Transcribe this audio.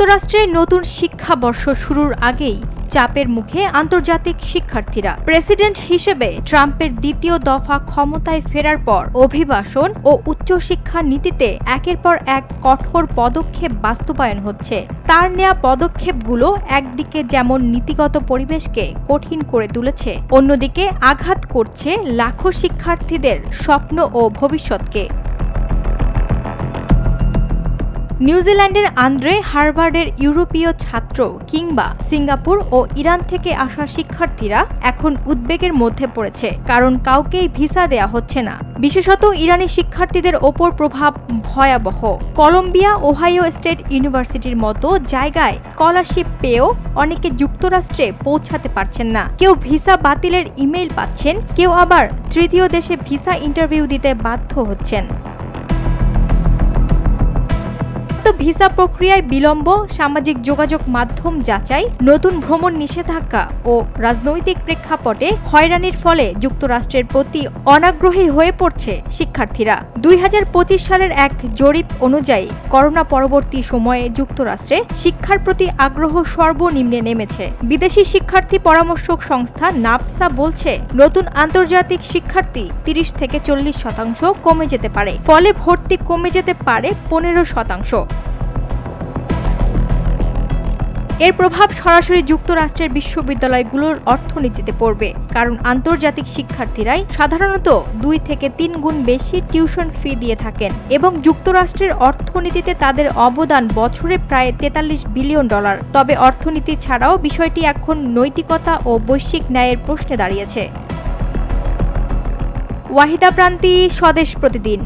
যুক্তরাষ্ট্রে নতুন শিক্ষাবর্ষ শুরুর আগেই চাপের মুখে আন্তর্জাতিক শিক্ষার্থীরা। প্রেসিডেন্ট হিসেবে ট্রাম্পের দ্বিতীয় দফা ক্ষমতায় ফেরার পর অভিবাসন ও উচ্চশিক্ষা নীতিতে একের পর এক কঠোর পদক্ষেপ বাস্তবায়ন হচ্ছে। তার নেয়া পদক্ষেপগুলো একদিকে যেমন নীতিগত পরিবেশকে কঠিন করে তুলেছে, অন্যদিকে আঘাত করছে লাখো শিক্ষার্থীদের স্বপ্ন ও ভবিষ্যৎকে। নিউজিল্যান্ডের আন্দ্রে, হার্ভার্ডের ইউরোপীয় ছাত্র কিংবা সিঙ্গাপুর ও ইরান থেকে আসা শিক্ষার্থীরা এখন উদ্বেগের মধ্যে পড়েছে, কারণ কাউকেই ভিসা দেয়া হচ্ছে না। বিশেষত ইরানি শিক্ষার্থীদের ওপর প্রভাব ভয়াবহ। কলম্বিয়া, ওহাইও স্টেট ইউনিভার্সিটির মতো জায়গায় স্কলারশিপ পেয়েও অনেকে যুক্তরাষ্ট্রে পৌঁছাতে পারছেন না। কেউ ভিসা বাতিলের ইমেইল পাচ্ছেন, কেউ আবার তৃতীয় দেশে ভিসা ইন্টারভিউ দিতে বাধ্য হচ্ছেন। ভিসা প্রক্রিয়ায় বিলম্ব, সামাজিক যোগাযোগ মাধ্যম যাচাই, নতুন ভ্রমণ নিষেধাজ্ঞা ও রাজনৈতিক প্রেক্ষাপটে হয়রানির ফলে যুক্তরাষ্ট্রের প্রতি অনাগ্রহী হয়ে পড়ছে শিক্ষার্থীরা। 2025 সালের এক জরিপ অনুযায়ী করোনা পরবর্তী সময়ে যুক্তরাষ্ট্রে শিক্ষার প্রতি আগ্রহ সর্বনিম্নে নেমেছে। বিদেশি শিক্ষার্থী পরামর্শক সংস্থা নাপসা বলছে, নতুন আন্তর্জাতিক শিক্ষার্থী 30 থেকে 40% কমে যেতে পারে, ফলে ভর্তি কমে যেতে পারে 15%। এর প্রভাব সরাসরি যুক্তরাষ্ট্রের বিশ্ববিদ্যালয়গুলোর অর্থনীতিতে পড়বে, কারণ আন্তর্জাতিক শিক্ষার্থীরাই সাধারণত 2 থেকে 3 গুণ বেশি টিউশন ফি দিয়ে থাকেন এবং যুক্তরাষ্ট্রের অর্থনীতিতে তাদের অবদান বছরে প্রায় $43 বিলিয়ন। তবে অর্থনীতি ছাড়াও বিষয়টি এখন নৈতিকতা ও বৈশ্বিক ন্যায়ের প্রশ্নে দাঁড়িয়েছে। ওয়াহিদা প্রান্তি, স্বদেশ প্রতিদিন।